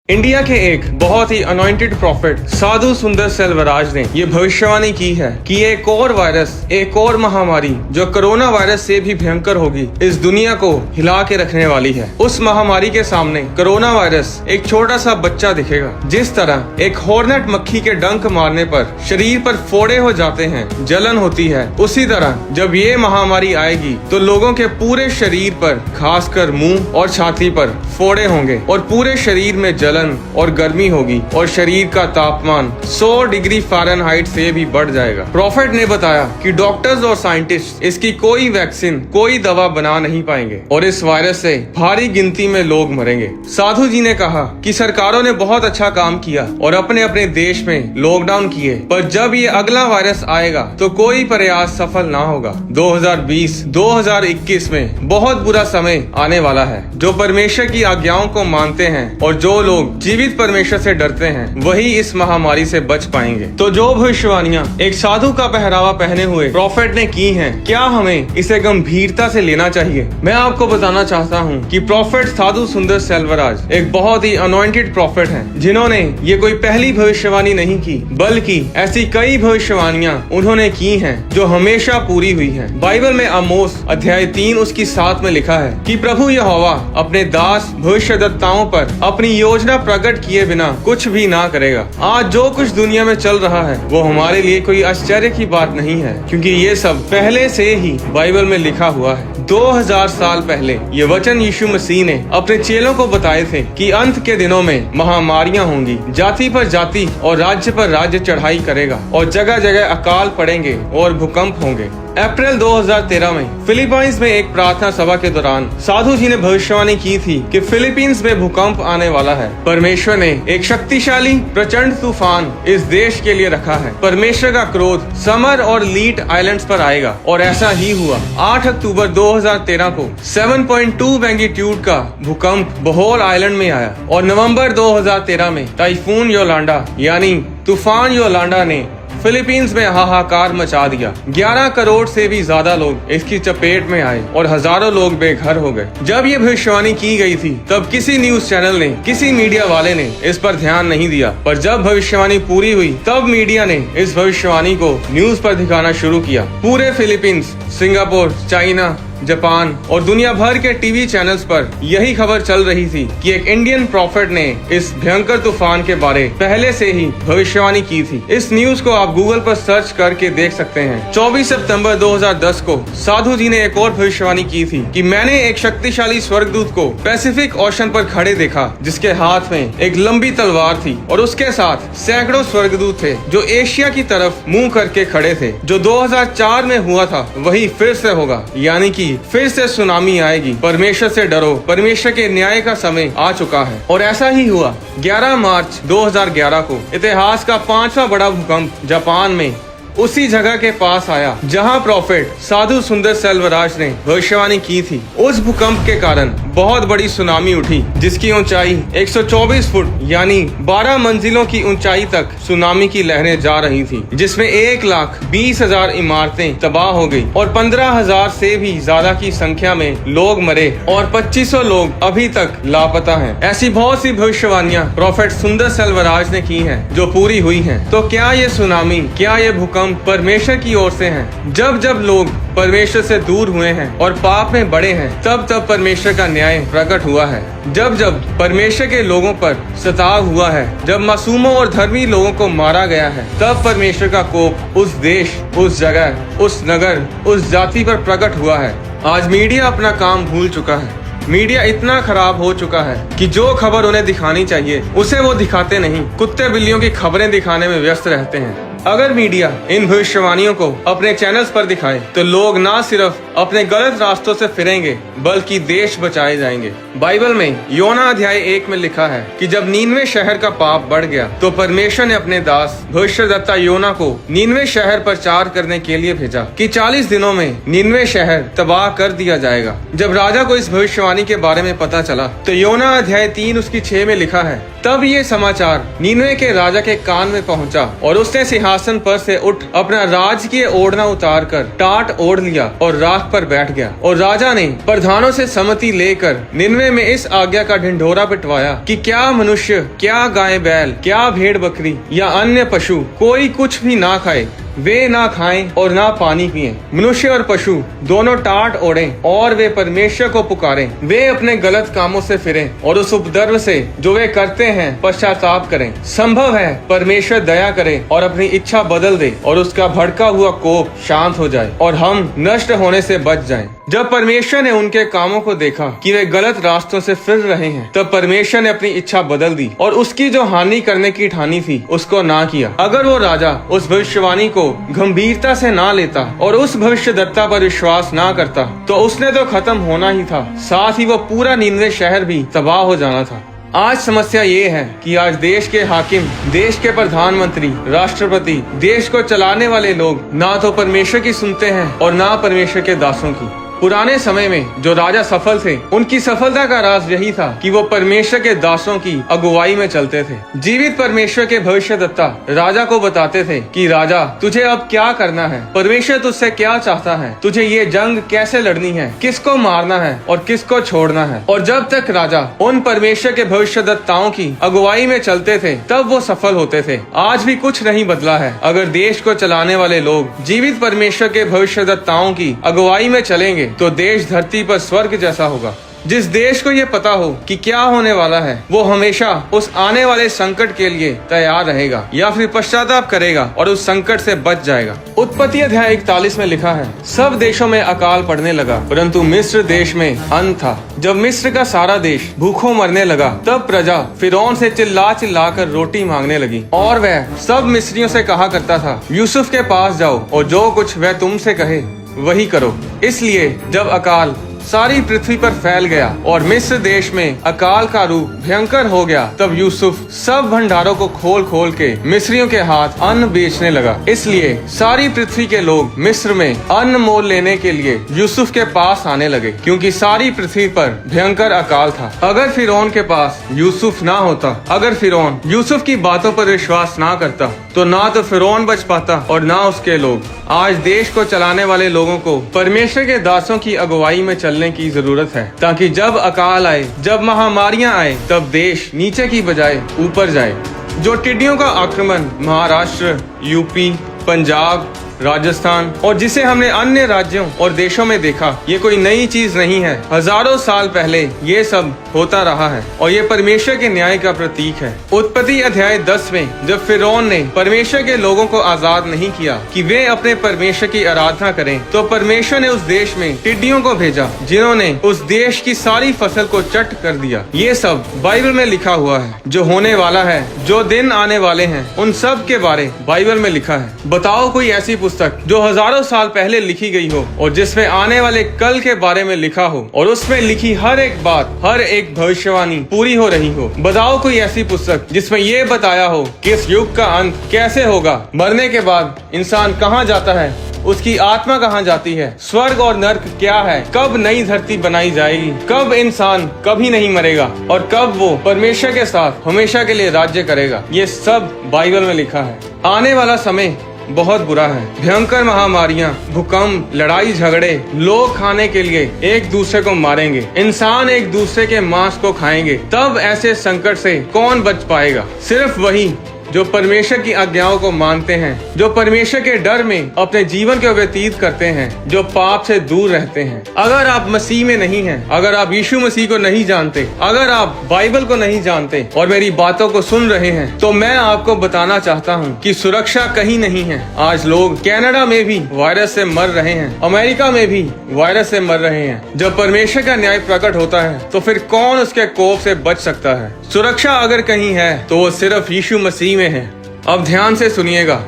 India के एक बहुत ही अनॉइंटेड प्रॉफिट साधु सुंदर सेल्वराज ने ये भविष्यवाणी की है कि एक और वायरस, एक और महामारी जो कोरोना वायरस से भी भयंकर होगी, इस दुनिया को हिला के रखने वाली है। उस महामारी के सामने कोरोना वायरस एक छोटा सा बच्चा दिखेगा। जिस तरह एक हॉर्नेट मक्खी के डंक मारने पर शरीर पर फोड़े हो जाते हैं, जलन होती है, उसी तरह जब ये महामारी आएगी तो लोगों के पूरे शरीर पर, खासकर मुंह और छाती पर फोड़े होंगे और पूरे शरीर में जलन और गर्मी होगी और शरीर का तापमान 100 डिग्री फ़ारेनहाइट से भी बढ़ जाएगा। प्रॉफिट ने बताया कि डॉक्टर्स और साइंटिस्ट इसकी कोई वैक्सीन, कोई दवा बना नहीं पाएंगे और इस वायरस से भारी गिनती में लोग मरेंगे। साधु जी ने कहा कि सरकारों ने बहुत अच्छा काम किया और अपने अपने देश में लॉकडाउन किए, पर जब ये अगला वायरस आएगा तो कोई प्रयास सफल ना होगा। 2020-2021 में बहुत बुरा समय आने वाला है। जो परमेश्वर की आज्ञाओं को मानते हैं और जो लोग जीवित परमेश्वर से डरते हैं, वही इस महामारी से बच पाएंगे। तो जो भविष्यवाणियां एक साधु का पहरावा पहने हुए प्रॉफिट ने की हैं, क्या हमें इसे गंभीरता से लेना चाहिए? मैं आपको बताना चाहता हूं कि प्रॉफिट साधु सुंदर सेल्वराज एक बहुत ही अनॉइंटेड प्रॉफिट हैं, जिन्होंने ये कोई पहली भविष्यवाणी नहीं की, बल्कि ऐसी कई भविष्यवाणियां उन्होंने की हैं जो हमेशा पूरी हुई हैं। बाइबल में आमोस अध्याय 3 उसकी 7 में लिखा है कि प्रभु यहोवा अपने दास भविष्यद्वक्ताओं पर अपनी योजना प्रकट किए बिना कुछ भी ना करेगा। आज जो कुछ दुनिया में चल रहा है वो हमारे लिए कोई आश्चर्य की बात नहीं है, क्योंकि ये सब पहले से ही बाइबल में लिखा हुआ है। 2000 साल पहले ये वचन यीशु मसीह ने अपने चेलों को बताए थे कि अंत के दिनों में महामारियां होंगी, जाति पर जाति और राज्य पर राज्य चढ़ाई करेगा और जगह जगह अकाल पड़ेंगे और भूकंप होंगे। अप्रैल 2013 में फिलीपींस में एक प्रार्थना सभा के दौरान साधु जी ने भविष्यवाणी की थी कि फिलीपींस में भूकंप आने वाला है। परमेश्वर ने एक शक्तिशाली प्रचंड तूफान इस देश के लिए रखा है। परमेश्वर का क्रोध समर और लीट आइलैंड्स पर आएगा और ऐसा ही हुआ। 8 अक्टूबर 2013 को 7.2 मैग्नीट्यूड का भूकंप बोहोल आइलैंड में आया और नवंबर 2013 में टाइफून योलांडा यानी तूफान योलांडा ने फिलीपींस में हाहाकार मचा दिया। 11 करोड़ से भी ज्यादा लोग इसकी चपेट में आए और हजारों लोग बेघर हो गए। जब ये भविष्यवाणी की गई थी तब किसी न्यूज चैनल ने, किसी मीडिया वाले ने इस पर ध्यान नहीं दिया, पर जब भविष्यवाणी पूरी हुई तब मीडिया ने इस भविष्यवाणी को न्यूज पर दिखाना शुरू किया। पूरे फिलीपींस, सिंगापुर, चाइना, जापान और दुनिया भर के टीवी चैनल्स पर यही खबर चल रही थी कि एक इंडियन प्रॉफिट ने इस भयंकर तूफान के बारे पहले से ही भविष्यवाणी की थी। इस न्यूज को आप गूगल पर सर्च करके देख सकते हैं। 24 सितंबर 2010 को साधु जी ने एक और भविष्यवाणी की थी कि मैंने एक शक्तिशाली स्वर्गदूत को पैसिफिक ओशन पर खड़े देखा, जिसके हाथ में एक लंबी तलवार थी और उसके साथ सैकड़ों स्वर्गदूत थे जो एशिया की तरफ मुंह करके खड़े थे। जो 2004 में हुआ था वही फिर से होगा, यानी कि फिर से सुनामी आएगी। परमेश्वर से डरो, परमेश्वर के न्याय का समय आ चुका है। और ऐसा ही हुआ। 11 मार्च 2011 को इतिहास का 5वां बड़ा भूकंप जापान में उसी जगह के पास आया जहां प्रॉफिट साधु सुंदर सेल्वराज ने भविष्यवाणी की थी। उस भूकंप के कारण बहुत बड़ी सुनामी उठी, जिसकी ऊंचाई 124 फुट यानी 12 मंजिलों की ऊंचाई तक सुनामी की लहरें जा रही थी, जिसमें 1,20,000 इमारतें तबाह हो गई और 15,000 से भी ज्यादा की संख्या में लोग मरे और 2500 लोग अभी तक लापता हैं। ऐसी बहुत सी भविष्यवाणियां प्रॉफिट सुंदर सेल्वराज ने की हैं जो पूरी हुई हैं। तो क्या ये सुनामी, क्या ये भूकंप परमेश्वर की ओर से हैं? जब जब लोग परमेश्वर से दूर हुए हैं और पाप में बढ़े हैं, तब तब परमेश्वर का न्याय प्रकट हुआ है। जब जब परमेश्वर के लोगों पर सताव हुआ है, जब मासूमों और धर्मी लोगों को मारा गया है, तब परमेश्वर का कोप उस देश, उस जगह, उस नगर, उस जाति पर प्रकट हुआ है। आज मीडिया अपना काम भूल चुका है। मीडिया इतना खराब हो चुका है कि जो खबर उन्हें दिखानी चाहिए उसे वो दिखाते नहीं, कुत्ते बिल्लियों की खबरें दिखाने में व्यस्त रहते हैं। अगर मीडिया इन भविष्यवाणियों को अपने चैनल्स पर दिखाए तो लोग न सिर्फ अपने गलत रास्तों से फिरेंगे बल्कि देश बचाए जाएंगे। बाइबल में योना अध्याय 1 में लिखा है कि जब नीनवे शहर का पाप बढ़ गया तो परमेश्वर ने अपने दास भविष्यद्वक्ता योना को नीनवे शहर प्रचार करने के लिए भेजा कि 40 दिनों में नीनवे शहर तबाह कर दिया जाएगा। जब राजा को इस भविष्यवाणी के बारे में पता चला तो योना अध्याय 3 उसकी 6 में लिखा है, तब ये समाचार नीनवे के राजा के कान में पहुंचा और उसने सिंहासन पर से उठ अपना राजकीय ओढ़ना उतार कर टाट ओढ़ लिया और राख पर बैठ गया। और राजा ने प्रधानों से सम्मति लेकर निन्वे में इस आज्ञा का ढिंढोरा पिटवाया कि क्या मनुष्य, क्या गाय बैल, क्या भेड़ बकरी या अन्य पशु कोई कुछ भी ना खाए, वे ना खाएं और ना पानी पिएं। मनुष्य और पशु दोनों टाट ओढ़ें और वे परमेश्वर को पुकारें। वे अपने गलत कामों से फिरें और उस उपद्रव से जो वे करते हैं पश्चाताप करें। संभव है परमेश्वर दया करे और अपनी इच्छा बदल दे और उसका भड़का हुआ कोप शांत हो जाए और हम नष्ट होने से बच जाएं। जब परमेश्वर ने उनके कामों को देखा कि वे गलत रास्तों से फिर रहे हैं, तब परमेश्वर ने अपनी इच्छा बदल दी और उसकी जो हानि करने की ठानी थी उसको ना किया। अगर वो राजा उस भविष्यवाणी को गंभीरता से ना लेता और उस भविष्यद्वक्ता पर विश्वास ना करता तो उसने तो खत्म होना ही था, साथ ही वो पूरा निन्वे शहर भी तबाह हो जाना था। आज समस्या ये है कि आज देश के हाकिम, देश के प्रधानमंत्री, राष्ट्रपति, देश को चलाने वाले लोग ना तो परमेश्वर की सुनते हैं और ना परमेश्वर के दासों की। पुराने समय में जो राजा सफल थे, उनकी सफलता का राज यही था कि वो परमेश्वर के दासों की अगुवाई में चलते थे। जीवित परमेश्वर के भविष्यद्वक्ता राजा को बताते थे कि राजा, तुझे अब क्या करना है, परमेश्वर तुझसे क्या चाहता है, तुझे ये जंग कैसे लड़नी है, किसको मारना है और किसको छोड़ना है। और जब तक राजा उन परमेश्वर के भविष्यद्वक्ताओं की अगुवाई में चलते थे तब वो सफल होते थे। आज भी कुछ नहीं बदला है। अगर देश को चलाने वाले लोग जीवित परमेश्वर के भविष्यद्वक्ताओं की अगुवाई में चलेंगे तो देश धरती पर स्वर्ग जैसा होगा। जिस देश को ये पता हो कि क्या होने वाला है, वो हमेशा उस आने वाले संकट के लिए तैयार रहेगा या फिर पश्चाताप करेगा और उस संकट से बच जाएगा। उत्पत्ति अध्याय 41 में लिखा है, सब देशों में अकाल पड़ने लगा परंतु मिस्र देश में अन्न था। जब मिस्र का सारा देश भूखों मरने लगा तब प्रजा फिरौन से चिल्ला चिल्ला कर रोटी मांगने लगी और वह सब मिस्रियों से कहा करता था, यूसुफ के पास जाओ और जो कुछ वह तुमसे कहे वही करो। इसलिए जब अकाल सारी पृथ्वी पर फैल गया और मिस्र देश में अकाल का रूप भयंकर हो गया, तब यूसुफ सब भंडारों को खोल खोल के मिस्रियों के हाथ अन्न बेचने लगा। इसलिए सारी पृथ्वी के लोग मिस्र में अन्न मोल लेने के लिए यूसुफ के पास आने लगे, क्योंकि सारी पृथ्वी पर भयंकर अकाल था। अगर फिरौन के पास यूसुफ ना होता, अगर फिरौन यूसुफ की बातों पर विश्वास ना करता, तो ना तो फिरौन बच पाता और ना उसके लोग। आज देश को चलाने वाले लोगों को परमेश्वर के दासों की अगुवाई में चलने की जरूरत है, ताकि जब अकाल आए, जब महामारियां आए, तब देश नीचे की बजाय ऊपर जाए। जो टिड्डियों का आक्रमण महाराष्ट्र, यूपी, पंजाब, राजस्थान और जिसे हमने अन्य राज्यों और देशों में देखा, ये कोई नई चीज नहीं है। हजारों साल पहले ये सब होता रहा है और ये परमेश्वर के न्याय का प्रतीक है। उत्पत्ति अध्याय 10 में जब फिरौन ने परमेश्वर के लोगों को आजाद नहीं किया कि वे अपने परमेश्वर की आराधना करें, तो परमेश्वर ने उस देश में टिड्डियों को भेजा जिन्होंने उस देश की सारी फसल को चट कर दिया। ये सब बाइबल में लिखा हुआ है। जो होने वाला है, जो दिन आने वाले हैं, उन सब के बारे बाइबल में लिखा है। बताओ कोई ऐसी पुस्तक जो हजारों साल पहले लिखी गई हो और जिसमें आने वाले कल के बारे में लिखा हो और उसमें लिखी हर एक बात, हर एक भविष्यवाणी पूरी हो रही हो। बताओ कोई ऐसी पुस्तक जिसमें ये बताया हो कि इस युग का अंत कैसे होगा, मरने के बाद इंसान कहाँ जाता है, उसकी आत्मा कहाँ जाती है, स्वर्ग और नर्क क्या है, कब नई धरती बनाई जाएगी, कब इंसान कभी नहीं मरेगा और कब वो परमेश्वर के साथ हमेशा के लिए राज्य करेगा। ये सब बाइबल में लिखा है। आने वाला समय बहुत बुरा है। भयंकर महामारियां, भूकंप, लड़ाई झगड़े, लोग खाने के लिए एक दूसरे को मारेंगे, इंसान एक दूसरे के मांस को खाएंगे। तब ऐसे संकट से कौन बच पाएगा? सिर्फ वही जो परमेश्वर की आज्ञाओं को मानते हैं, जो परमेश्वर के डर में अपने जीवन को व्यतीत करते हैं, जो पाप से दूर रहते हैं। अगर आप मसीह में नहीं हैं, अगर आप यीशु मसीह को नहीं जानते, अगर आप बाइबल को नहीं जानते और मेरी बातों को सुन रहे हैं, तो मैं आपको बताना चाहता हूँ कि सुरक्षा कहीं नहीं है। आज लोग कनाडा में भी वायरस से मर रहे हैं, अमेरिका में भी वायरस से मर रहे हैं। जब परमेश्वर का न्याय प्रकट होता है तो फिर कौन उसके कोप से बच सकता है? सुरक्षा अगर कहीं है तो वो सिर्फ यीशु मसीह में है। अब ध्यान से सुनिएगा,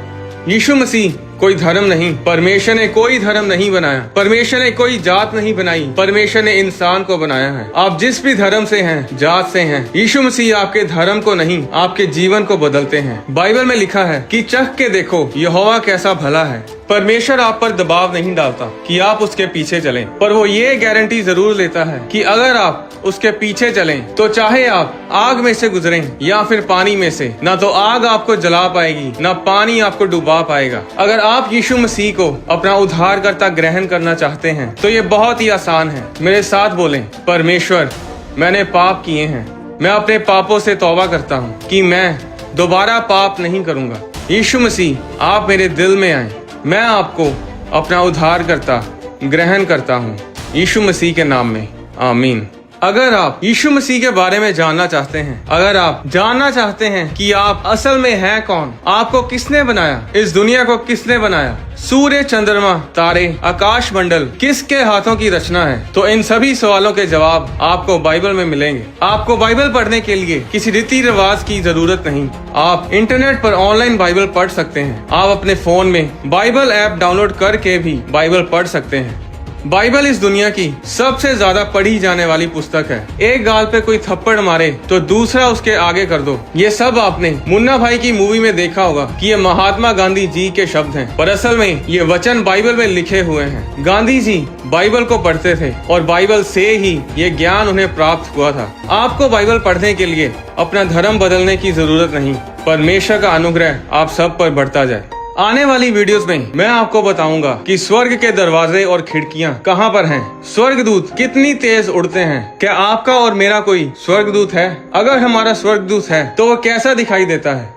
यीशु मसीह कोई धर्म नहीं, परमेश्वर ने कोई धर्म नहीं बनाया, परमेश्वर ने कोई जात नहीं बनाई, परमेश्वर ने इंसान को बनाया है। आप जिस भी धर्म से हैं, जात से हैं, यीशु मसीह आपके धर्म को नहीं, आपके जीवन को बदलते हैं। बाइबल में लिखा है कि चख के देखो यहोवा कैसा भला है। परमेश्वर आप पर दबाव नहीं डालता कि आप उसके पीछे चलें, पर वो ये गारंटी जरूर लेता है कि अगर आप उसके पीछे चलें तो चाहे आप आग में से गुजरें या फिर पानी में से, ना तो आग आपको जला पाएगी ना पानी आपको डुबा पाएगा। अगर आप यीशु मसीह को अपना उद्धारकर्ता ग्रहण करना चाहते हैं तो ये बहुत ही आसान है। मेरे साथ बोलें, परमेश्वर मैंने पाप किए हैं, मैं अपने पापों से तौबा करता हूँ कि मैं दोबारा पाप नहीं करूँगा। यीशु मसीह आप मेरे दिल में आए, मैं आपको अपना उद्धारकर्ता ग्रहण करता हूँ यीशु मसीह के नाम में, आमीन। अगर आप यीशु मसीह के बारे में जानना चाहते हैं, अगर आप जानना चाहते हैं कि आप असल में हैं कौन, आपको किसने बनाया, इस दुनिया को किसने बनाया, सूर्य, चंद्रमा, तारे, आकाश मंडल किसके हाथों की रचना है, तो इन सभी सवालों के जवाब आपको बाइबल में मिलेंगे। आपको बाइबल पढ़ने के लिए किसी रीति रिवाज की जरूरत नहीं। आप इंटरनेट पर ऑनलाइन बाइबल पढ़ सकते हैं। आप अपने फोन में बाइबल ऐप डाउनलोड करके भी बाइबल पढ़ सकते हैं। बाइबल इस दुनिया की सबसे ज्यादा पढ़ी जाने वाली पुस्तक है। एक गाल पे कोई थप्पड़ मारे तो दूसरा उसके आगे कर दो। ये सब आपने मुन्ना भाई की मूवी में देखा होगा कि ये महात्मा गांधी जी के शब्द हैं, पर असल में ये वचन बाइबल में लिखे हुए हैं। गांधी जी बाइबल को पढ़ते थे और बाइबल से ही ये ज्ञान उन्हें प्राप्त हुआ था। आपको बाइबल पढ़ने के लिए अपना धर्म बदलने की जरूरत नहीं। परमेश्वर का अनुग्रह आप सब पर बढ़ता जाए। आने वाली वीडियोस में मैं आपको बताऊंगा कि स्वर्ग के दरवाजे और खिड़कियां कहां पर हैं, स्वर्गदूत कितनी तेज उड़ते हैं। क्या आपका और मेरा कोई स्वर्गदूत है? अगर हमारा स्वर्गदूत है तो वो कैसा दिखाई देता है?